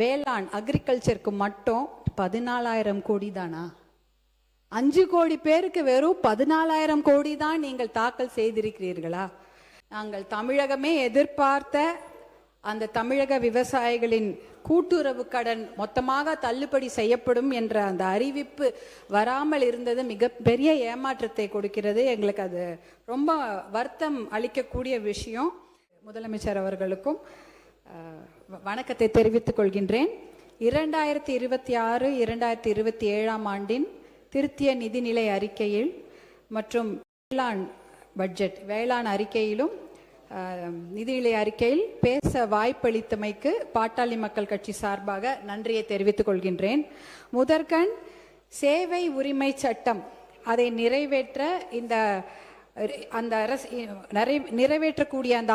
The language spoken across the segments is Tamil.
வேளாண் அக்ரிகல்ச்சருக்கு மட்டும் 14,000 கோடி தானா? 5 கோடி பேருக்கு வெறும் 14,000 கோடி தான் நீங்கள் தாக்கல் செய்திருக்கிறீர்களா? நாங்கள் தமிழகமே எதிர்பார்த்த அந்த தமிழக விவசாயிகளின் கூட்டுறவு கடன் மொத்தமாக தள்ளுபடி செய்யப்படும் என்ற அந்த அறிவிப்பு வராமல் இருந்தது மிகப்பெரிய ஏமாற்றத்தை கொடுக்கிறது. எங்களுக்கு அது ரொம்ப வருத்தம் அளிக்கக்கூடிய விஷயம். முதலமைச்சர் அவர்களுக்கும் வணக்கத்தை தெரிவித்துக் கொள்கின்றேன். 2026-2027 ஆண்டின் திருத்திய நிதிநிலை அறிக்கையில் மற்றும் வேளாண் பட்ஜெட் வேளாண் அறிக்கையிலும் நிதிநிலை அறிக்கையில் பேச வாய்ப்பளித்தமைக்கு பாட்டாளி மக்கள் கட்சி சார்பாக நன்றியை தெரிவித்துக் கொள்கின்றேன். முதற்கண் சேவை உரிமை சட்டம் அதை நிறைவேற்ற அந்த நிறைவேற்றக்கூடிய அந்த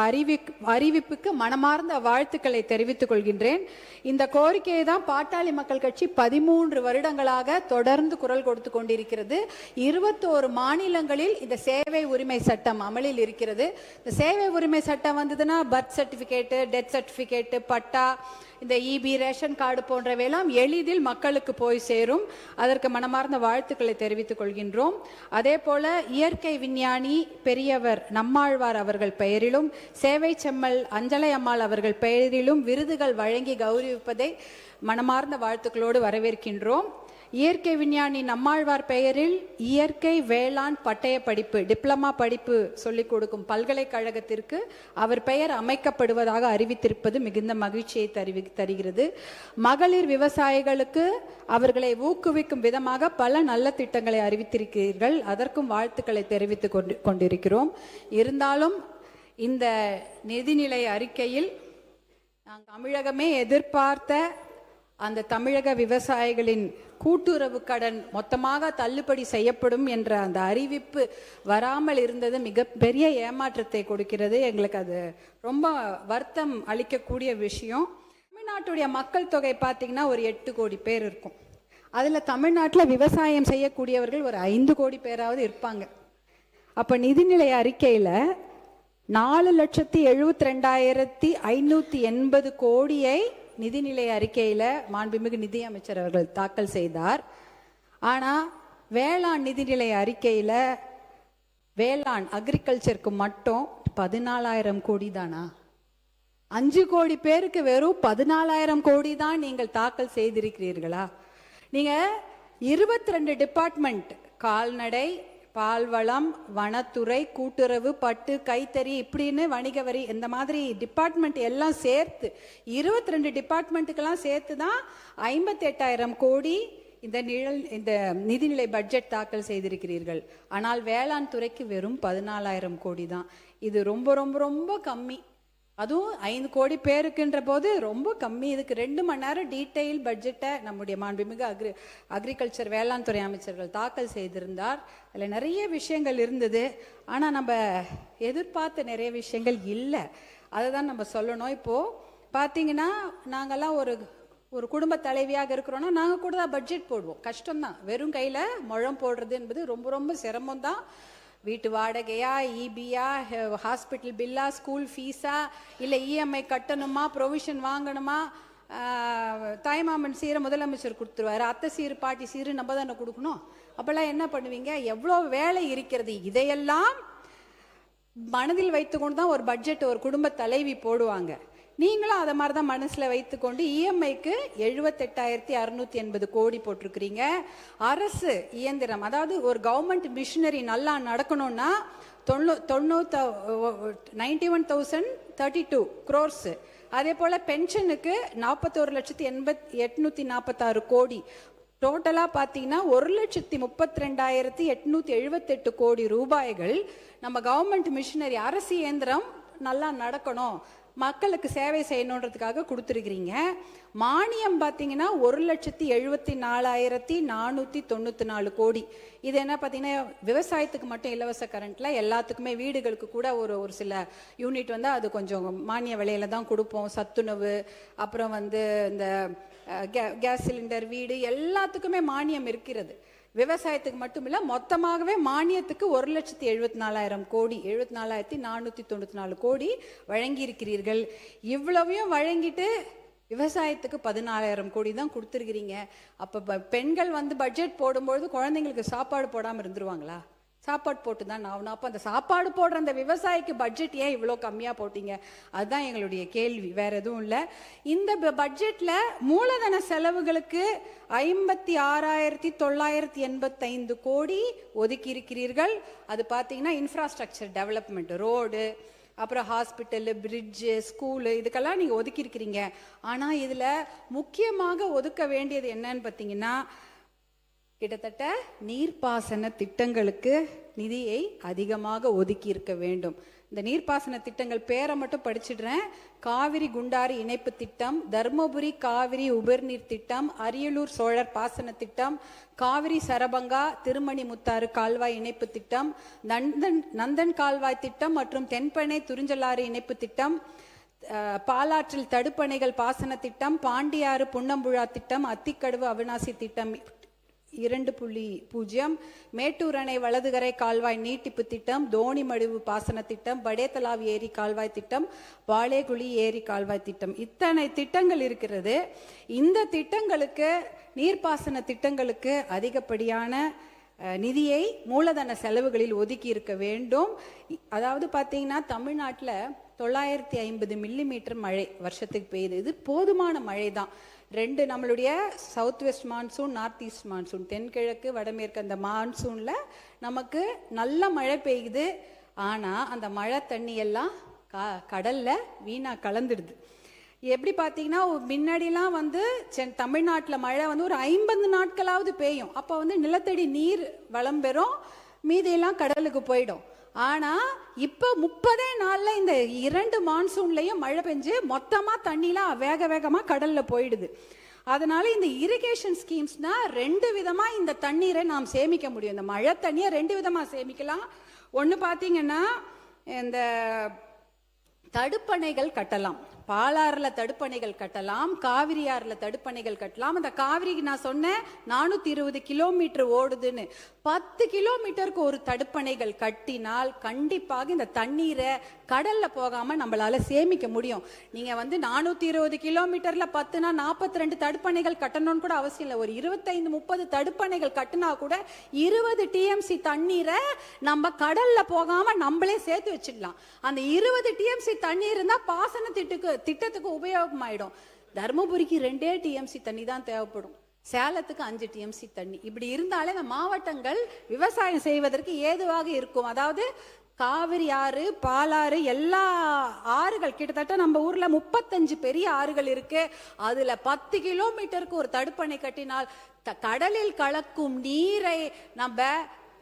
அறிவிப்புக்கு மனமார்ந்த வாழ்த்துக்களை தெரிவித்துக் கொள்கின்றேன். இந்த கோரிக்கையை தான் பாட்டாளி மக்கள் கட்சி 13 வருடங்களாக தொடர்ந்து குரல் கொடுத்து கொண்டிருக்கிறது. 21 மாநிலங்களில் இந்த சேவை உரிமை சட்டம் அமலில் இருக்கிறது. இந்த சேவை உரிமை சட்டம் வந்ததுன்னா பர்த் சர்டிபிகேட்டு, டெத் சர்டிபிகேட்டு, பட்டா, இந்த இபி, ரேஷன் கார்டு போன்றவையெல்லாம் எளிதில் மக்களுக்கு போய் சேரும். அதற்கு மனமார்ந்த வாழ்த்துக்களை தெரிவித்துக் கொள்கின்றோம். அதே போல இயற்கை விஞ்ஞானி பெரியவர் நம்மாழ்வார் அவர்கள் பெயரிலும் சேவை செம்மல் அஞ்சலை அம்மாள் அவர்கள் பெயரிலும் விருதுகள் வழங்கி கௌரவிப்பதை மனமார்ந்த வாழ்த்துக்களோடு வரவேற்கின்றோம். இயற்கை விஞ்ஞானி நம்மாழ்வார் பெயரில் இயற்கை வேளாண் பட்டய படிப்பு டிப்ளமா படிப்பு சொல்லிக் கொடுக்கும் பல்கலைக்கழகத்திற்கு அவர் பெயர் அமைக்கப்படுவதாக அறிவித்திருப்பது மிகுந்த மகிழ்ச்சியை தருகிறது. மகளிர் விவசாயிகளுக்கு அவர்களை ஊக்குவிக்கும் விதமாக பல நல்ல திட்டங்களை அறிவித்திருக்கிறீர்கள். அதற்கும் வாழ்த்துக்களை தெரிவித்துக் கொண்டிருக்கிறோம். இருந்தாலும் இந்த நிதிநிலை அறிக்கையில் நாங்கள் தமிழகமே எதிர்பார்த்த அந்த தமிழக விவசாயிகளின் கூட்டுறவு கடன் மொத்தமாக தள்ளுபடி செய்யப்படும் என்ற அந்த அறிவிப்பு வராமல் இருந்தது மிகப்பெரிய ஏமாற்றத்தை கொடுக்கிறது. எங்களுக்கு அது ரொம்ப வருத்தம் அளிக்கக்கூடிய விஷயம். தமிழ்நாட்டுடைய மக்கள் தொகை பார்த்தீங்கன்னா ஒரு 8 கோடி பேர் இருக்கும். அதில் தமிழ்நாட்டில் விவசாயம் செய்யக்கூடியவர்கள் ஒரு 5 கோடி பேராவது இருப்பாங்க. அப்போ நிதிநிலை அறிக்கையில் 4,72,580 கோடியை நிதிநிலை அறிக்கையில் மாண்புமிகு நிதியமைச்சர் அவர்கள் தாக்கல் செய்தார். ஆனால் வேளாண் நிதிநிலை அறிக்கையில் வேளாண் அக்ரிகல்ச்சருக்கு மட்டும் 14,000 கோடி தானா? 5 கோடி பேருக்கு வெறும் 14,000 கோடி தான் நீங்கள் தாக்கல் செய்திருக்கிறீர்களா? நீங்கள் 22 டிபார்ட்மெண்ட் கால்நடை, பால்வளம், வனத்துறை, கூட்டுறவு, பட்டு, கைத்தறி இப்படின்னு வணிக வரி இந்த மாதிரி டிபார்ட்மெண்ட் எல்லாம் சேர்த்து 22 டிபார்ட்மெண்ட்டுக்கெல்லாம் சேர்த்து தான் 58,000 கோடி இந்த நிதிநிலை பட்ஜெட் தாக்கல் செய்திருக்கிறீர்கள். ஆனால் வேளாண் துறைக்கு வெறும் 14,000 கோடி தான். இது ரொம்ப ரொம்ப ரொம்ப கம்மி. அதுவும் 5 கோடி பேருக்குன்ற போது ரொம்ப கம்மி. இதுக்கு 2 மணி நேரம் டீட்டெயில் பட்ஜெட்டை நம்முடைய மாண்புமிகு அக்ரிகல்ச்சர் வேளாண் துறை அமைச்சர்கள் தாக்கல் செய்திருந்தார். அதில் நிறைய விஷயங்கள் இருந்தது. ஆனால் நம்ம எதிர்பார்த்த நிறைய விஷயங்கள் இல்லை. அதை தான் நம்ம சொல்லணும். இப்போது பார்த்தீங்கன்னா நாங்கள்லாம் ஒரு குடும்ப தலைவியாக இருக்கிறோன்னா நாங்கள் கூட தான் பட்ஜெட் போடுவோம். கஷ்டம்தான். வெறும் கையில் முழம் போடுறது என்பது ரொம்ப ரொம்ப சிரமம் தான். வீட்டு வாடகையா, இபியா, ஹாஸ்பிட்டல் பில்லா, ஸ்கூல் ஃபீஸா, இல்லை இஎம்ஐ கட்டணுமா, ப்ரொவிஷன் வாங்கணுமா, தாய்மாமன் சீரை முதலமைச்சர் கொடுத்துருவாரு, அத்தை சீரு பாட்டி சீரு நம்ம தானே கொடுக்கணும். அப்போல்லாம் என்ன பண்ணுவீங்க? எவ்வளோ வேலை இருக்கிறது. இதையெல்லாம் மனதில் வைத்துக்கொண்டு தான் ஒரு பட்ஜெட் ஒரு குடும்ப தலைவி போடுவாங்க. நீங்களும் அதை மாதிரி தான் மனசில் வைத்துக்கொண்டு இஎம்ஐக்கு 78,680 கோடி போட்டிருக்கிறீங்க. அரசு இயந்திரம், அதாவது ஒரு கவர்மெண்ட் மிஷினரி நல்லா நடக்கணும்னா 91,032 crores. அதே போல் பென்ஷனுக்கு 41,846 கோடி. டோட்டலாக பார்த்தீங்கன்னா 1,32,878 கோடி ரூபாய்கள் நம்ம கவர்மெண்ட் மிஷினரி அரசு இயந்திரம் நல்லா நடக்கணும், மக்களுக்கு சேவை செய்யணுன்றதுக்காக கொடுத்துருக்கிறீங்க. மானியம் பார்த்தீங்கன்னா 1,74,494 கோடி. இது என்ன பார்த்தீங்கன்னா விவசாயத்துக்கு மட்டும் இலவச கரண்ட்ல எல்லாத்துக்குமே வீடுகளுக்கு கூட ஒரு சில யூனிட் வந்து அது கொஞ்சம் மானிய விலையில தான் கொடுப்போம். சத்துணவு, அப்புறம் இந்த கேஸ் சிலிண்டர், வீடு எல்லாத்துக்குமே மானியம் இருக்கிறது. விவசாயத்துக்கு மட்டும் இல்லை, மொத்தமாகவே மானியத்துக்கு 1,74,000 கோடி 74,494 கோடி வழங்கி இருக்கிறீர்கள். இவ்வளவையும் வழங்கிட்டு விவசாயத்துக்கு 14,000 கோடி தான் கொடுத்துருக்கிறீங்க. அப்போ பெண்கள் வந்து பட்ஜெட் போடும்பொழுது குழந்தைங்களுக்கு சாப்பாடு போடாமல் இருந்துருவாங்களா? சாப்பாடு போட்டு தான் ஆகணும். அப்போ அந்த சாப்பாடு போடுற அந்த விவசாயிக்கு பட்ஜெட் ஏன் இவ்வளோ கம்மியாக போட்டீங்க? அதுதான் எங்களுடைய கேள்வி, வேற எதுவும் இல்லை. இந்த பட்ஜெட்டில் மூலதன செலவுகளுக்கு 56,985 கோடி ஒதுக்கி இருக்கிறீர்கள். அது பார்த்தீங்கன்னா இன்ஃப்ராஸ்ட்ரக்சர் டெவலப்மெண்ட், ரோடு, அப்புறம் ஹாஸ்பிட்டலு, பிரிட்ஜு, ஸ்கூலு, இதுக்கெல்லாம் நீங்கள் ஒதுக்கியிருக்கிறீங்க. ஆனால் இதில் முக்கியமாக ஒதுக்க வேண்டியது என்னன்னு பார்த்தீங்கன்னா, கிட்டத்தட்ட நீர்ப்பாசன திட்டங்களுக்கு நிதியை அதிகமாக ஒதுக்கி இருக்க வேண்டும். இந்த நீர்ப்பாசன திட்டங்கள் பேரை மட்டும் படிச்சிடுறேன். காவிரி குண்டாறு இணைப்பு திட்டம், தர்மபுரி காவிரி உபர்நீர் திட்டம், அரியலூர் சோழர் பாசன திட்டம், காவிரி சரபங்கா திருமணி முத்தாறு கால்வாய் இணைப்பு திட்டம், நந்தன் கால்வாய் திட்டம் மற்றும் தென்பெண்ணை துறிஞ்சலாறு இணைப்பு திட்டம், பாலாற்றில் தடுப்பணைகள் பாசன திட்டம், பாண்டியாறு புன்னம்புழா திட்டம், அத்திக்கடவு அவிநாசி திட்டம் 2.0, மேட்டூர் அணை வலதுகரை கால்வாய் நீட்டிப்பு திட்டம், தோணிமடுவு பாசன திட்டம், படேத்தலாவ் ஏரி கால்வாய் திட்டம், வாழேகுழி ஏரி கால்வாய் திட்டம், இத்தனை திட்டங்கள் இருக்கிறது. இந்த திட்டங்களுக்கு, நீர்ப்பாசன திட்டங்களுக்கு அதிகப்படியான நிதியை மூலதன செலவுகளில் ஒதுக்கி இருக்க வேண்டும். அதாவது பார்த்தீங்கன்னா தமிழ்நாட்டில் 950 மில்லிமீட்டர் மழை வருஷத்துக்கு பெய்யுது. இது போதுமான மழை தான். நம்மளுடைய south west monsoon, north east monsoon, தென்கிழக்கு வடமேற்கு அந்த மான்சூனில் நமக்கு நல்ல மழை பெய்யுது. ஆனால் அந்த மழை தண்ணி எல்லாம் கடலில் வீணாக கலந்துடுது. எப்படி பார்த்தீங்கன்னா முன்னாடிலாம் வந்து தமிழ்நாட்டில் மழை வந்து ஒரு 50 நாட்களாவது பெய்யும். அப்போ வந்து நிலத்தடி நீர் வளம் பெறும், மீதியெல்லாம் கடலுக்கு போயிடும். ஆனால் இப்போ 30 நாளில் இந்த 2 மான்சூன்லையும் மழை பெஞ்சு மொத்தமாக தண்ணிலாம் வேக வேகமாக கடலில் போயிடுது. அதனால இந்த இரிகேஷன் ஸ்கீம்ஸ்னா 2 விதமாக இந்த தண்ணீரை நாம் சேமிக்க முடியும். இந்த மழை தண்ணியை 2 விதமாக சேமிக்கலாம். ஒன்று பார்த்தீங்கன்னா இந்த தடுப்பணைகள் கட்டலாம். பாலாறுல தடுப்பணைகள் கட்டலாம், காவிரி ஆறுல தடுப்பணைகள் கட்டலாம். அந்த காவிரிக்கு நான் சொன்னேன் 420 கிலோமீட்டர் ஓடுதுன்னு. 10 கிலோமீட்டருக்கு ஒரு தடுப்பணைகள் கட்டினால் கண்டிப்பாக இந்த தண்ணீரை கடல்ல போகாம நம்மளால சேமிக்க முடியும். நீங்க வந்து 420 கிலோமீட்டர்ல 10னா 42 தடுப்பணைகள் கட்டணும்னு கூட அவசியம் இல்லை. ஒரு 25-30 தடுப்பணைகள் கட்டினா கூட 20 டிஎம்சி தண்ணீரை நம்ம கடல்ல போகாம நம்மளே சேர்த்து வச்சிடலாம். அந்த 20 டிஎம்சி தண்ணீர் இருந்தா பாசன திட்டத்துக்கு உபயோகமாயிடும். தர்மபுரிக்கு 2 டிஎம்சி தண்ணி தான் தேவைப்படும், சேலத்துக்கு 5 டிஎம்சி தண்ணி. இப்படி இருந்தாலே இந்த மாவட்டங்கள் விவசாயம் செய்வதற்கு ஏதுவாக இருக்கும். அதாவது காவிரி ஆறு, பாலாறு, எல்லா ஆறுகள் கிட்டத்தட்ட நம்ம ஊர்ல 35 பெரிய ஆறுகள் இருக்கு. அதுல 10 கிலோமீட்டருக்கு ஒரு தடுப்பணை கட்டினால் கடலில் கலக்கும் நீரை நம்ம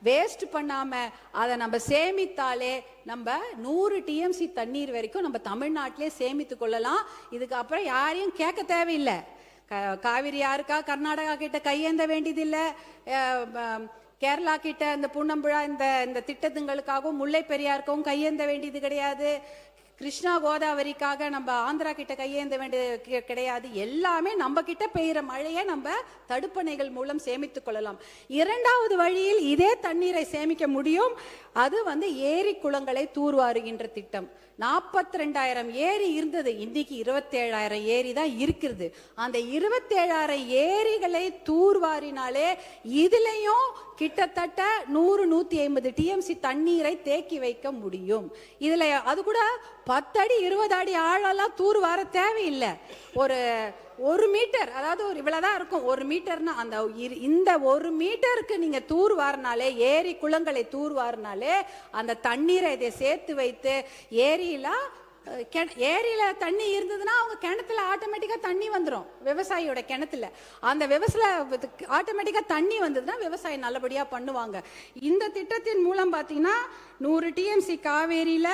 வேஸ்ட் பண்ணாம அதை நம்ம சேமித்தாலே நம்ம 100 டிஎம்சி தண்ணீர் வரைக்கும் நம்ம தமிழ்நாட்டிலே சேமித்து கொள்ளலாம். இதுக்கு அப்புறம் யாரையும் கேட்க தேவையில்லை. காவிரி யாருக்கா கர்நாடகா கிட்ட கையேந்த வேண்டியதில்லை, கேரளா கிட்ட இந்த புன்னம்புழா இந்த திட்டத்துங்களுக்காகவும் முல்லை பெரியாருக்கும் கையேந்த வேண்டியது கிடையாது. கிருஷ்ணா கோதாவரிக்காக நம்ம ஆந்திரா கிட்ட கையேந்த வேண்டியது கிடையாது. எல்லாமே நம்ம கிட்ட பெய்கிற மழையை நம்ம தடுப்பணைகள் மூலம் சேமித்துக் கொள்ளலாம். இரண்டாவது வழியில் இதே தண்ணீரை சேமிக்க முடியும். அது வந்து ஏரி குளங்களை தூர்வாருகின்ற திட்டம். 42,000 ஏரி இருந்தது, இன்னைக்கு 27,000 ஏரி தான் இருக்கிறது. அந்த 27,000 ஏரிகளை தூர்வாரினாலே இதுலயும் கிட்டத்தட்ட 100-150 டிஎம்சி தண்ணீரை தேக்கி வைக்க முடியும். இதுல அது கூட 10 அடி 20 அடி ஆழெல்லாம் தூர்வார தேவையில்லை. ஒரு மீட்டர், அதாவது இவ்வளவுதான் இருக்கும் 1 மீட்டர்னா, அந்த இந்த 1 மீட்டருக்கு நீங்க தூர்வாரினாலே, ஏரி குளங்களை தூர்வாரினாலே அந்த தண்ணீரை இதை சேர்த்து வைத்து ஏரியில தண்ணி இருந்ததுன்னா அவங்க கிணத்துல ஆட்டோமேட்டிக்கா தண்ணி வந்துடும். விவசாயியோட கிணத்துல அந்த ஆட்டோமேட்டிக்கா தண்ணி வந்ததுன்னா விவசாயம் நல்லபடியா பண்ணுவாங்க. இந்த திட்டத்தின் மூலம் பாத்தீங்கன்னா 100 டிஎம்சி காவேரியில,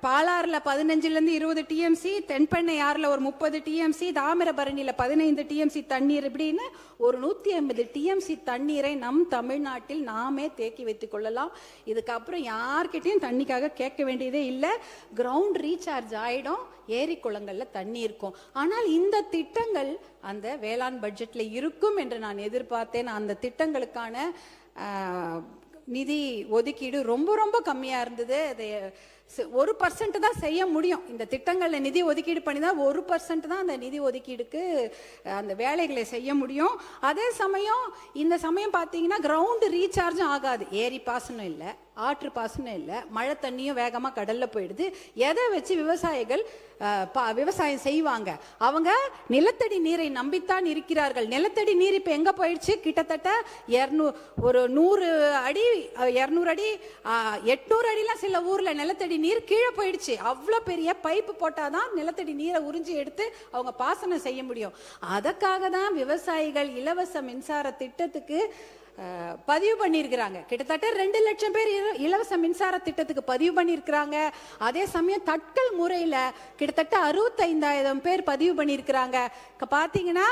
பாலாறுல 15-20 டிஎம்சி, தென்பெண்ணை ஆறுல ஒரு 30 டிஎம்சி, தாமிரபரணியில 15 டிஎம்சி தண்ணீர், இப்படின்னு ஒரு 150 டிஎம்சி தண்ணீரை நம் தமிழ்நாட்டில் நாமே தேக்கி வைத்துக் கொள்ளலாம். இதுக்கப்புறம் யார்கிட்டையும் தண்ணிக்காக கேட்க வேண்டியதே இல்லை. கிரவுண்ட் ரீசார்ஜ் ஆயிடும், ஏரி குளங்கள்ல தண்ணி இருக்கும். ஆனால் இந்த திட்டங்கள் அந்த வேளாண் பட்ஜெட்ல இருக்கும் என்று நான் எதிர்பார்த்தேன். அந்த திட்டங்களுக்கான நிதி ஒதுக்கீடு ரொம்ப ரொம்ப கம்மியா இருந்தது. 1% தான் செய்ய முடியும். இந்த திட்டங்களில் நிதி ஒதுக்கீடு பண்ணி தான் 1% தான் அந்த நிதி ஒதுக்கீடுக்கு அந்த வேலைகளை செய்ய முடியும். அதே சமயம் இந்த சமயம் பார்த்தீங்கன்னா கிரவுண்டு ரீசார்ஜும் ஆகாது. ஏரி பாசனம் இல்லை, ஆற்று பாசனம் இல்லை, மழை தண்ணியும் வேகமாக கடலில் போயிடுது. எதை வச்சு விவசாயிகள் விவசாயம் செய்வாங்க? அவங்க நிலத்தடி நீரை நம்பித்தான் இருக்கிறார்கள். நிலத்தடி நீர் இப்போ எங்கே போயிடுச்சு? கிட்டத்தட்ட 100 அடி 200 அடி 800 அடிலாம் சில ஊரில் நிலத்தடி நீர் கீழே போயிடுச்சு. அவ்வளோ பெரிய பைப்பு போட்டால் தான் நிலத்தடி நீரை உறிஞ்சி எடுத்து அவங்க பாசனம் செய்ய முடியும். அதற்காக தான் விவசாயிகள் இலவச மின்சார திட்டத்துக்கு பதிவு பண்ணியிருக்கிறாங்க. கிட்டத்தட்ட 2 லட்சம் பேர் இலவச மின்சார திட்டத்துக்கு பதிவு பண்ணியிருக்கிறாங்க. அதே சமயம் தட்கல் முறையில் கிட்டத்தட்ட 65,000 பேர் பதிவு பண்ணியிருக்கிறாங்க. பார்த்தீங்கன்னா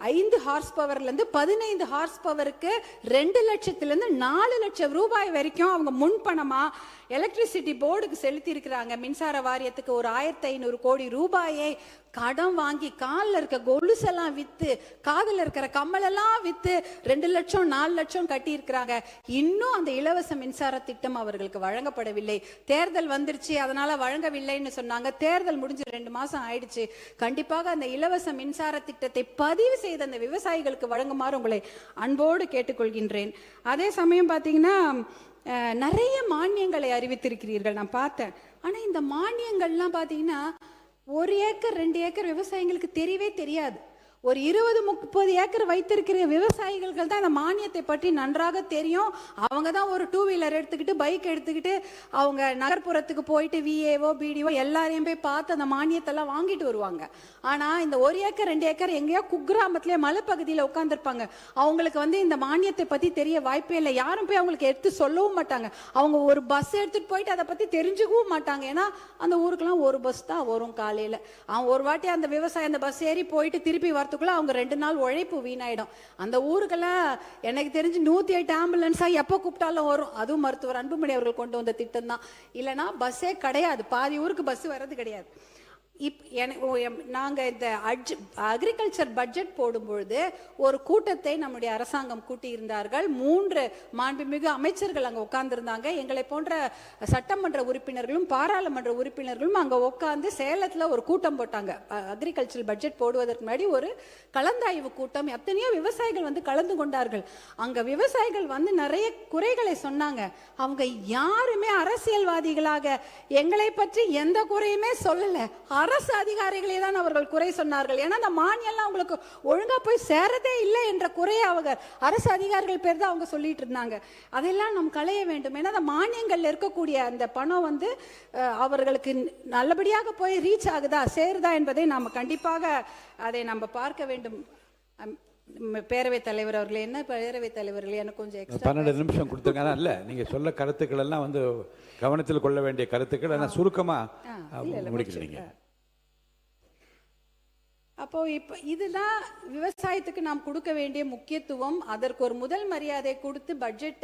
5 ஹார்ஸ் பவர்லேருந்து 15 ஹார்ஸ் பவருக்கு 2 லட்சத்துலேருந்து 4 லட்சம் ரூபாய் வரைக்கும் அவங்க முன்பணமாக எலக்ட்ரிசிட்டி போர்டுக்கு செலுத்தி இருக்கிறாங்க. மின்சார வாரியத்துக்கு ஒரு 1,500 கோடி ரூபாயை கடன் வாங்கி காலில் இருக்க கொலுசெல்லாம் விற்று, காதில் இருக்கிற கம்மலெல்லாம் விற்று 2 லட்சம் 4 லட்சம் கட்டியிருக்கிறாங்க. இன்னும் அந்த இலவச மின்சார திட்டம் அவர்களுக்கு வழங்கப்படவில்லை. தேர்தல் வந்துருச்சு, அதனால வழங்கவில்லைன்னு சொன்னாங்க. தேர்தல் முடிஞ்சு 2 மாசம் ஆயிடுச்சு. கண்டிப்பாக அந்த இலவச மின்சார திட்டத்தை பதிவு செய்த அந்த விவசாயிகளுக்கு வழங்குமாறு உங்களை அன்போடு கேட்டுக்கொள்கின்றேன். அதே சமயம் பார்த்தீங்கன்னா நிறைய மானியங்களை அறிவித்திருக்கிறீர்கள், நான் பார்த்தேன். ஆனால் இந்த மானியங்கள்லாம் பார்த்தீங்கன்னா 1 ஏக்கர் 2 ஏக்கர் விவசாயிகளுக்கு தெரியவே தெரியாது. ஒரு 20-30 ஏக்கர் வைத்திருக்கிற விவசாயிகள் தான் இந்த மானியத்தை பற்றி நன்றாக தெரியும். அவங்க தான் ஒரு 2 வீலர் எடுத்துக்கிட்டு பைக் எடுத்துக்கிட்டு அவங்க நகர்ப்புறத்துக்கு போயிட்டு விஏஓ பிடிஓ எல்லாரையும் போய் பார்த்து அந்த மானியத்தெல்லாம் வாங்கிட்டு வருவாங்க. ஆனால் இந்த 1 ஏக்கர் 2 ஏக்கர் எங்கேயோ குக்கிராமத்திலே மலைப்பகுதியில் உட்காந்துருப்பாங்க. அவங்களுக்கு இந்த மானியத்தை பற்றி தெரிய வாய்ப்பே இல்லை. யாரும் போய் அவங்களுக்கு எடுத்து சொல்லவும் மாட்டாங்க. அவங்க ஒரு பஸ் எடுத்துகிட்டு போயிட்டு அதை பற்றி தெரிஞ்சுக்கவும் மாட்டாங்க. ஏன்னா அந்த ஊருக்கெல்லாம் ஒரு பஸ் தான் வரும் காலையில். அவன் ஒரு வாட்டி அந்த விவசாயி அந்த பஸ் ஏறி போயிட்டு திருப்பி அவங்க 2 நாள் உழைப்பு வீணாயிடும். அந்த ஊருக்கெல்லாம் எனக்கு தெரிஞ்சு 108 ஆம்புலன்ஸா எப்போ கூப்பிட்டாலும் வரும். அதுவும் மருத்துவர் அன்புமணி அவர்கள் கொண்டு வந்த திட்டம் தான். இல்லைன்னா பஸ்ஸே கிடையாது, பாதி ஊருக்கு பஸ் வர்றது கிடையாது. நாங்கள் இந்த அக்ரிகல்ச்சர் பட்ஜெட் போடும்பொழுது ஒரு கூட்டத்தை நம்முடைய அரசாங்கம் கூட்டியிருந்தார்கள். 3 மாண்புமிகு அமைச்சர்கள் அங்கே உட்கார்ந்துருந்தாங்க. எங்களை போன்ற சட்டமன்ற உறுப்பினர்களும் பாராளுமன்ற உறுப்பினர்களும் அங்கே உட்காந்து சேலத்தில் ஒரு கூட்டம் போட்டாங்க. அக்ரிகல்ச்சர் பட்ஜெட் போடுவதற்கு முன்னாடி ஒரு கலந்தாய்வு கூட்டம். எத்தனையோ விவசாயிகள் கலந்து கொண்டார்கள். அங்கே விவசாயிகள் நிறைய குறைகளை சொன்னாங்க. அவங்க யாருமே அரசியல்வாதிகளாக எங்களை பற்றி எந்த குறையுமே சொல்லலை. அரசு அதிகாரிகளே தான் அவர்கள் குறை சொன்னார்கள். ஏன்னா அந்த மானியம்லாம் அவங்களுக்கு ஒழுங்கா போய் சேரதே இல்லை என்ற குறையை அவங்க அரசு அதிகாரிகள் பேர் தான் அவங்க சொல்லிட்டு இருந்தாங்க. அதெல்லாம் நாம் களைய வேண்டும். ஏன்னா அந்த மானியங்கள்ல இருக்கக்கூடிய அந்த பணம் அவர்களுக்கு நல்லபடியாக போய் ரீச் ஆகுதா சேருதா என்பதை நாம் கண்டிப்பாக அதை நம்ம பார்க்க வேண்டும். பேரவைத் தலைவர் அவர்களே, என்ன பேரவைத் தலைவர்களே, எனக்கு கொஞ்சம் 12 நிமிஷம் கொடுத்துருக்காங்க. இல்லை, நீங்கள் சொல்ல கருத்துக்கள் எல்லாம் கவனத்தில் கொள்ள வேண்டிய கருத்துக்கள். ஆனால் சுருக்கமாக முடிக்கிறீங்க. அப்போ இப்போ இதுதான் விவசாயத்துக்கு நாம் கொடுக்க வேண்டிய முக்கியத்துவம். அதற்கு ஒரு முதல் மரியாதை கொடுத்து பட்ஜெட்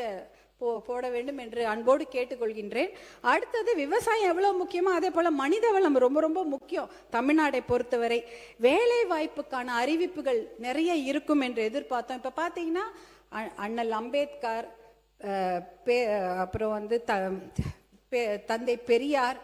போட வேண்டும் என்று அன்போடு கேட்டுக்கொள்கின்றேன். அடுத்தது விவசாயம் எவ்வளவு முக்கியமோ அதே போல மனித வளம் ரொம்ப ரொம்ப முக்கியம். தமிழ்நாட்டை பொறுத்தவரை வேலை வாய்ப்புக்கான அறிவிப்புகள் நிறைய இருக்கும் என்று எதிர்பார்த்தோம். இப்போ பார்த்தீங்கன்னா அண்ணல் அம்பேத்கர், அப்புறம் தந்தை பெரியார்,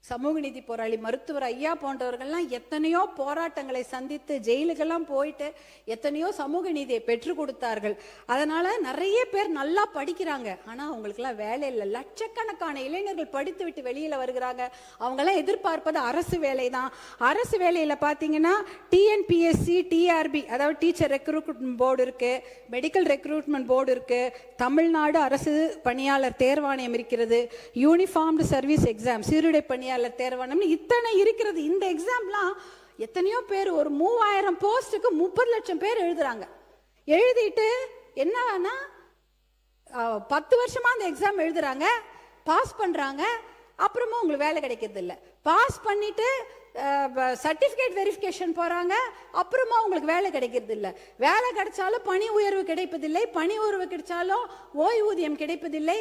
சமூக நீதி போராளி மருத்துவர் ஐயா போன்றவர்கள்லாம் எத்தனையோ போராட்டங்களை சந்தித்து ஜெயிலுக்கெல்லாம் போயிட்டு எத்தனையோ சமூக நீதியை பெற்றுக் கொடுத்தார்கள். அதனால நிறைய பேர் நல்லா படிக்கிறாங்க. ஆனால் அவங்களுக்குலாம் வேலை இல்லை. லட்சக்கணக்கான இளைஞர்கள் படித்து விட்டு வெளியில் வருகிறாங்க. அவங்கெல்லாம் எதிர்பார்ப்பது அரசு வேலை தான். அரசு வேலையில் பார்த்தீங்கன்னா டிஎன்பிஎஸ்சி, டிஆர்பி, அதாவது டீச்சர் ரெக்ரூட்மெண்ட் போர்டு இருக்கு, மெடிக்கல் ரெக்ரூட்மெண்ட் போர்டு இருக்கு, தமிழ்நாடு அரசு பணியாளர் தேர்வாணையம் இருக்கிறது, யூனிஃபார்ம்டு சர்வீஸ் எக்ஸாம், சீருடை பணியாளர் தேர்வாணையம், இத்தனை இருக்கிறது. இந்த எக்ஸாம்லாம் எத்தனையோ பேர், ஒரு 3000 போஸ்ட்டுக்கு 30 லட்சம் பேர் எழுதுறாங்க. எழுதிட்டு என்னன்னா 10 வருஷமா அந்த எக்ஸாம் எழுதுறாங்க, பாஸ் பண்றாங்க, அப்புறமா உங்களுக்கு வேலை கிடைக்கிறது இல்லை. பாஸ் பண்ணிட்டு சர்டிஃபிகேட் வெரிஃபிகேஷன் போறாங்க, அப்புறமா உங்களுக்கு வேலை கிடைக்கிறது இல்லை. வேலை கிடைச்சாலும் பணி உயர்வு கிடைப்பதில்லை, பணி உயர்வு கிடைச்சாலும் ஓய்வூதியம் கிடைப்பதில்லை.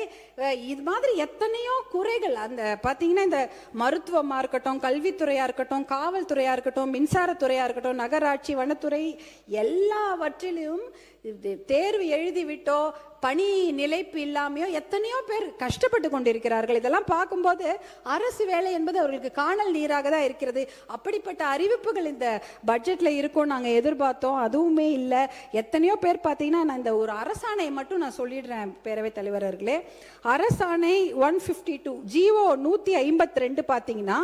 இது மாதிரி எத்தனையோ குறைகள். அந்த பார்த்தீங்கன்னா இந்த மருத்துவமாக இருக்கட்டும், கல்வித்துறையாக இருக்கட்டும், காவல்துறையாக இருக்கட்டும், மின்சாரத்துறையாக இருக்கட்டும், நகராட்சி, வனத்துறை, எல்லாவற்றிலும் தேர்வு எழுதிவிட்டோ பணி நிலைப்பு இல்லாமையோ எத்தனையோ பேர் கஷ்டப்பட்டு கொண்டிருக்கிறார்கள். இதெல்லாம் பார்க்கும்போது அரசு வேலை என்பது அவர்களுக்கு காணல் நீராக தான் இருக்கிறது. அப்படிப்பட்ட அறிவிப்புகள் இந்த பட்ஜெட்ல இருக்கும் நாங்க எதிர்பார்த்தோம், அதுவுமே இல்லை. எத்தனையோ பேர் பார்த்தீங்கன்னா, நான் இந்த ஒரு அரசாணை மட்டும் நான் சொல்லிடுறேன் பேரவைத் தலைவர்களே. அரசாணை 152 ஜிஓ 152 பார்த்தீங்கன்னா,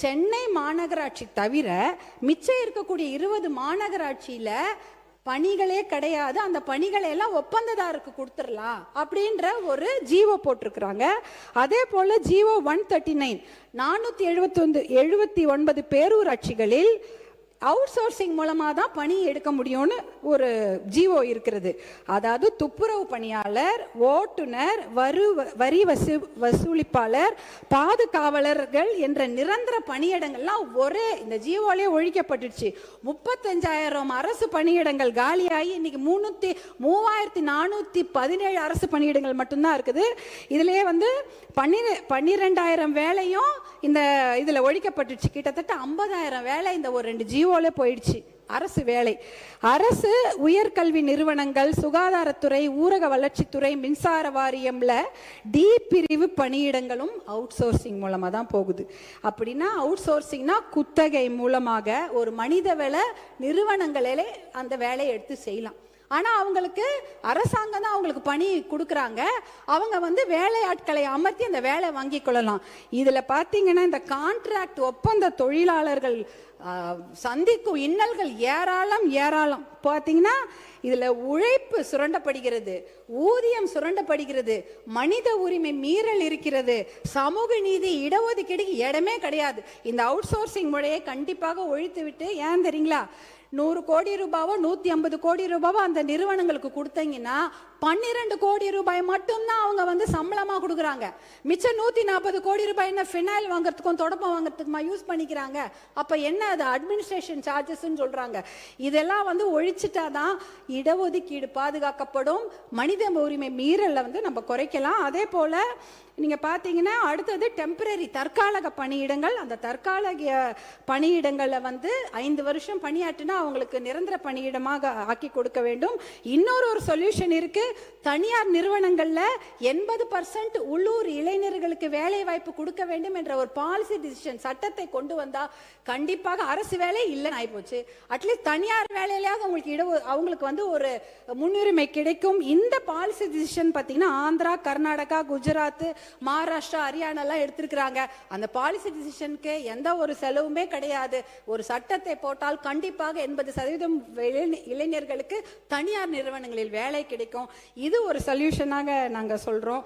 சென்னை மாநகராட்சி தவிர மிச்சம் இருக்கக்கூடிய 20 மாநகராட்சியில பணிகளே கிடையாது, அந்த பணிகளை எல்லாம் ஒப்பந்ததாருக்கு கொடுத்துடலாம் அப்படின்ற ஒரு ஜிஓ போட்டிருக்கிறாங்க. அதே போல ஜிஓ 139 479 பேரூராட்சிகளில் அவுட் சோர்சிங் மூலமாக தான் பணி எடுக்க முடியும்னு ஒரு ஜிஓ இருக்கிறது. அதாவது துப்புரவு பணியாளர், ஓட்டுநர், வரி வசூலிப்பாளர், பாதுகாவலர்கள் என்ற நிரந்தர பணியிடங்கள்லாம் ஒரே இந்த ஜிஓலே ஒழிக்கப்பட்டுச்சு. 35,000 அரசு பணியிடங்கள் காலியாகி இன்னைக்கு 3,417 அரசு பணியிடங்கள் மட்டும்தான் இருக்குது. இதுலயே 12,000 வேலையும் இந்த இதுல ஒழிக்கப்பட்டுச்சு. கிட்டத்தட்ட 50,000 வேலை இந்த ஒரு 2 ஜிஓல போயிடுச்சு. அரசு வேலை, அரசு உயர்கல்வி நிறுவனங்கள், சுகாதாரத்துறை, ஊரக வளர்ச்சித்துறை, மின்சார வாரியம்ல டி பிரிவு பணியிடங்களும் அவுட் சோர்சிங் மூலமா தான் போகுது. அப்படின்னா அவுட் சோர்சிங்னா குத்தகை மூலமாக ஒரு மனிதவள நிறுவனங்களே அந்த வேலையை எடுத்து செய்யலாம். ஆனா அவங்களுக்கு அரசாங்கம் தான் அவங்களுக்கு பணி கொடுக்குறாங்க. அவங்க வேலை ஆட்களை அமர்த்தி அந்த வேலை வாங்கி கொள்ளலாம். இதுல பாத்தீங்கன்னா இந்த கான்ட்ராக்ட் ஒப்பந்த தொழிலாளர்கள் சந்திக்கும் இன்னல்கள் ஏராளம். பார்த்தீங்கன்னா இதுல உழைப்பு சுரண்டப்படுகிறது, ஊதியம் சுரண்டப்படுகிறது, மனித உரிமை மீறல் இருக்கிறது, சமூக நீதி, இடஒதுக்கீடு இடமே கிடையாது. இந்த அவுட் சோர்சிங் முறையை கண்டிப்பாக ஒழித்து விட்டு, ஏன் தெரியுங்களா, 100 கோடி ரூபாவோ 150 கோடி ரூபாவோ அந்த நிறுவனங்களுக்கு கொடுத்தீங்கன்னா 12 கோடி ரூபாய் மட்டும்தான் அவங்க சம்பளமா கொடுக்குறாங்க. மிச்சம் 140 கோடி ரூபாய் என்ன ஃபினைல் வாங்குறதுக்கும் தொடப்பம் வாங்குறதுக்குமா யூஸ் பண்ணிக்கிறாங்க. அப்ப என்ன அது அட்மினிஸ்ட்ரேஷன் சார்ஜஸ் சொல்றாங்க. இதெல்லாம் ஒழிச்சிட்டாதான் இடஒதுக்கீடு பாதுகாக்கப்படும், மனித உரிமை மீறல நம்ம குறைக்கலாம். அதே போல நீங்க பாத்தீங்கன்னா அடுத்தது டெம்பரரி தற்காலிக பணியிடங்கள். அந்த தற்காலிக பணியிடங்கள்ல 5 வருஷம் பணியாற்றினா அவங்களுக்கு நிரந்தர பணியிடமாக ஆக்கி கொடுக்க வேண்டும். இன்னொரு சொல்யூஷன் இருக்கு. தனியார் நிறுவனங்கள்ல 80% உள்ளூர் இளைஞர்களுக்கு வேலை வாய்ப்பு கொடுக்க வேண்டும் என்ற ஒரு பாலிசி டிசிஷன் சட்டத்தை கொண்டு வந்தா கண்டிப்பாக அரசு வேலை இல்லைன்னு ஆயிப்போச்சு. அட்லீஸ்ட் தனியார் வேலையிலாவது அவங்களுக்கு ஒரு முன்னுரிமை கிடைக்கும். இந்த பாலிசி டிசிஷன் பார்த்தீங்கன்னா ஆந்திரா, கர்நாடகா, குஜராத், மகாராஷ்டிரா, ஹரியானா எல்லாம் எடுத்திருக்கிறாங்க. அந்த பாலிசி டிசிஷனுக்கு எந்த ஒரு செலவுமே கிடையாது. ஒரு சட்டத்தை போட்டால் கண்டிப்பாக 80% இளைஞர்களுக்கு தனியார் நிறுவனங்களில் வேலை கிடைக்கும். இது ஒரு சொல்யூஷனாக நாங்க சொல்றோம்.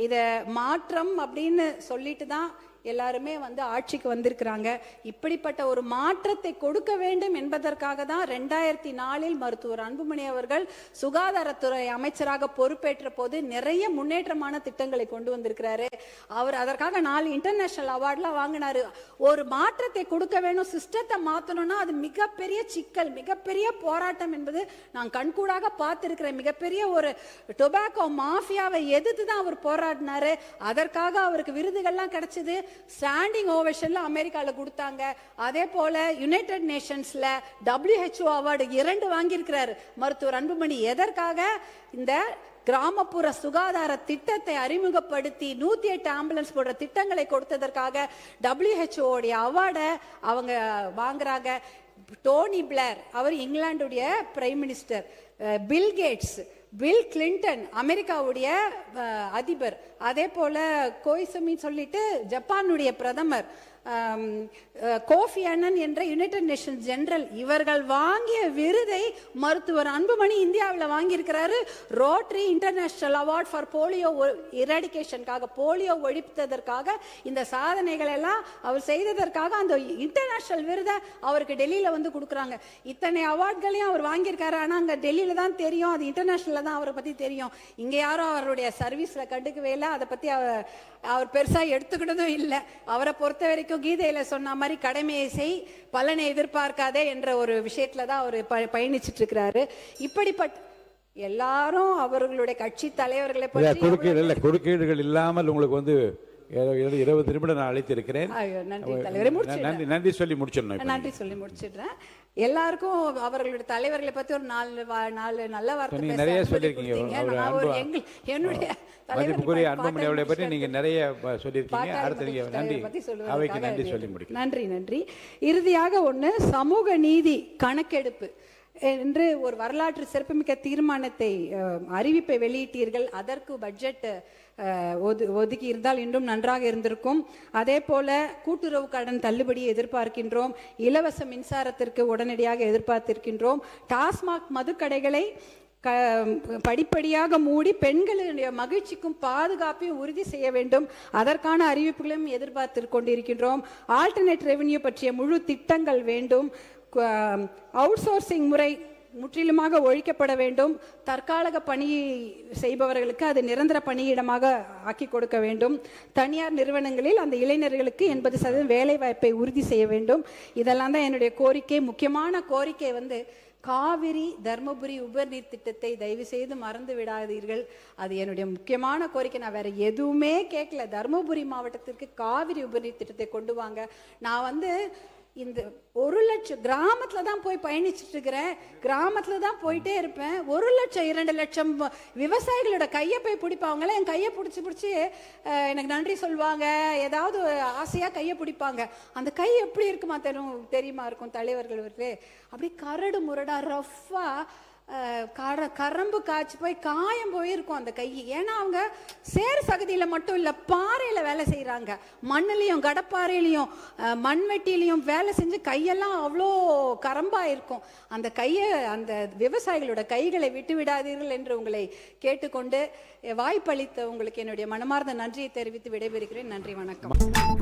இத மாற்றம் அப்படின்னு சொல்லிட்டு தான் எல்லாருமே ஆட்சிக்கு வந்திருக்கிறாங்க. இப்படிப்பட்ட ஒரு மாற்றத்தை கொடுக்க வேண்டும் என்பதற்காக தான் 2004 மருத்துவர் அன்புமணி அவர்கள் சுகாதாரத்துறை அமைச்சராக பொறுப்பேற்ற போது நிறைய முன்னேற்றமான திட்டங்களை கொண்டு வந்திருக்கிறாரு. அவர் அதற்காக 4 இன்டர்நேஷனல் அவார்ட்லாம் வாங்கினாரு. ஒரு மாற்றத்தை கொடுக்க வேணும், சிஸ்டத்தை மாற்றணும்னா அது மிகப்பெரிய சிக்கல், மிகப்பெரிய போராட்டம் என்பது நான் கண்கூடாக பார்த்திருக்கிறேன். மிகப்பெரிய ஒரு டொபாக்கோ மாஃபியாவை எதிர்த்து தான் அவர் போராடினாரு. அதற்காக அவருக்கு விருதுகள்லாம் கிடைச்சது. ஸ்டாண்டிங் ஓவேஷன்ல அமெரிக்கால கொடுத்தாங்க. அதே போல யுனைடெட் நேஷன்ஸ்ல WHO அவார்டு 2 வாங்கியிருக்கிறார் மருத்துவர் அன்புமணி. எதற்காக? இந்த கிராமப்புற சுகாதார திட்டத்தை அறிமுகப்படுத்தி 108 ஆம்புலன்ஸ் போன்ற திட்டங்களை கொடுத்ததற்காக WHO உடைய அவார்டை அவங்க வாங்குறாங்க. டோனி பிளேர் அவர் இங்கிலாந்துடைய prime minister, Bill Gates, Bill Clinton அமெரிக்காவுடைய அதிபர், அதே போல கோய்சுமி சொல்லிட்டு ஜப்பானுடைய பிரதமர், கோஃபி அன்னன் என்ற யுனைடெட் நேஷன்ஸ் ஜெனரல், இவர்கள் வாங்கிய விருதை மருத்துவர் அன்புமணி இந்தியாவில் வாங்கியிருக்கிறாரு. Rotary International award for polio எராடிகேஷனுக்காக, போலியோ ஒழிப்பதற்காக இந்த சாதனைகள் எல்லாம் அவர் செய்ததற்காக அந்த இன்டர்நேஷனல் விருதை அவருக்கு டெல்லியில கொடுக்குறாங்க. இத்தனை அவார்ட்களையும் அவர் வாங்கியிருக்காரு. ஆனா அங்க டெல்லியில தான் தெரியும், அது இன்டர்நேஷனல்ல தான் அவரை பத்தி தெரியும். இங்க யாரும் அவருடைய சர்வீஸ்ல கண்டுக்கவே இல்லை, அதை பத்தி அவர் பெருசா எடுத்துக்கிட்டதும் இல்லை. அவரை பொறுத்த வரைக்கும் கீதையில சொன்ன மாதிரி கடமையை செய், பலனை எதிர்பார்க்காதே என்ற ஒரு விஷயத்துல தான் அவர் பயணிச்சுட்டு இருக்கிறாரு. இப்படிப்பட்ட எல்லாரும் அவர்களுடைய கட்சி தலைவர்களை குறுக்கீடுகள் இல்லாமல் உங்களுக்கு 20 நிமிடம் நான் அழைத்திருக்கிறேன். நன்றி தலைவரே, நன்றி சொல்லி முடிச்சிடணும். நன்றி சொல்லி முடிச்சிடுறேன். எல்லாருக்கும் அவர்களுடைய தலைவர்களை பத்தி ஒரு நாலு நல்ல வார்த்தை நீங்க பேச நிறைய அனுமதி சொல்லியிருக்கீங்க. கொடுத்தீங்க. அவர் நான் ஒரு என்னுடைய மதிப்புக்குரிய தலைவர்களை அன்புமணி அவர்களை பற்றி நீங்க நிறைய சொல்லியிருக்கீங்க. பாட்டாளி அடுத்து நீங்க மக்கள் நன்றி தலைவரை பத்தி சொல்வதற்காக அவைக்கு நன்றி சொல்லி முடிக்கிறேன். நன்றி. இறுதியாக ஒண்ணு, சமூக நீதி கணக்கெடுப்பு என்று ஒரு வரலாற்று சிறப்புமிக்க தீர்மானத்தை அறிவிப்பை வெளியிட்டீர்கள். அதற்கு பட்ஜெட் ஒதுக்கி இருந்தால் இன்னும் நன்றாக இருந்திருக்கும். அதே போல கூட்டுறவு கடன் தள்ளுபடியை எதிர்பார்க்கின்றோம். இலவச மின்சாரத்திற்கு உடனடியாக எதிர்பார்த்திருக்கின்றோம். டாஸ்மாக் மதுக்கடைகளை படிப்படியாக மூடி பெண்களுடைய மகிழ்ச்சிக்கும் பாதுகாப்பையும் உறுதி செய்ய வேண்டும். அதற்கான அறிவிப்புகளையும் எதிர்பார்த்து கொண்டிருக்கின்றோம். ஆல்டர்னேட் ரெவென்யூ பற்றிய முழு திட்டங்கள் வேண்டும். அவுட் சோர்சிங் முறை முற்றிலுமாக ஒழிக்கப்பட வேண்டும். தற்காலிக பணி செய்பவர்களுக்கு அது நிரந்தர பணியிடமாக ஆக்கி கொடுக்க வேண்டும். தனியார் நிறுவனங்களில் அந்த இளைஞர்களுக்கு 80% வேலை வாய்ப்பை உறுதி செய்ய வேண்டும். இதெல்லாம் தான் என்னுடைய கோரிக்கை. முக்கியமான கோரிக்கை காவிரி தர்மபுரி உபர்நீர் திட்டத்தை தயவு செய்து மறந்து விடாதீர்கள். அது என்னுடைய முக்கியமான கோரிக்கை. நான் வேற எதுவுமே கேட்கல. தர்மபுரி மாவட்டத்திற்கு காவிரி உபர்நீர் திட்டத்தை கொண்டு வாங்க. நான் இந்த 1 லட்சம் கிராமத்துல தான் போய் பயணிச்சுட்டு இருக்கிறேன். கிராமத்துல தான் போயிட்டே இருப்பேன். 1 லட்சம் 2 லட்சம் விவசாயிகளோட கையை போய் பிடிப்பாங்களே, என் கையை பிடிச்சி எனக்கு நன்றி சொல்லுவாங்க. ஏதாவது ஆசையா கையை பிடிப்பாங்க. அந்த கை எப்படி இருக்குமா தெரியுமா இருக்கும் தலைவர்களுக்கு? அப்படி கரடு முரடா ரஃப்பா கரம்பு காய்ச்சி போய் காயம் போயிருக்கும் அந்த கை. ஏன்னா அவங்க சேர் சகதியில மட்டும் இல்ல, பாறையில வேலை செய்யறாங்க. மண்ணிலையும் கடப்பாறையிலையும் மண்வெட்டிலையும் வேலை செஞ்சு கையெல்லாம் அவ்வளோ கரம்பா இருக்கும். அந்த கையை, அந்த விவசாயிகளோட கைகளை விட்டு விடாதீர்கள் என்று உங்களை கேட்டுக்கொண்டு வாய்ப்பளித்த உங்களுக்கு என்னுடைய மனமார்ந்த நன்றியை தெரிவித்து விடைபெறுகிறேன். நன்றி, வணக்கம்.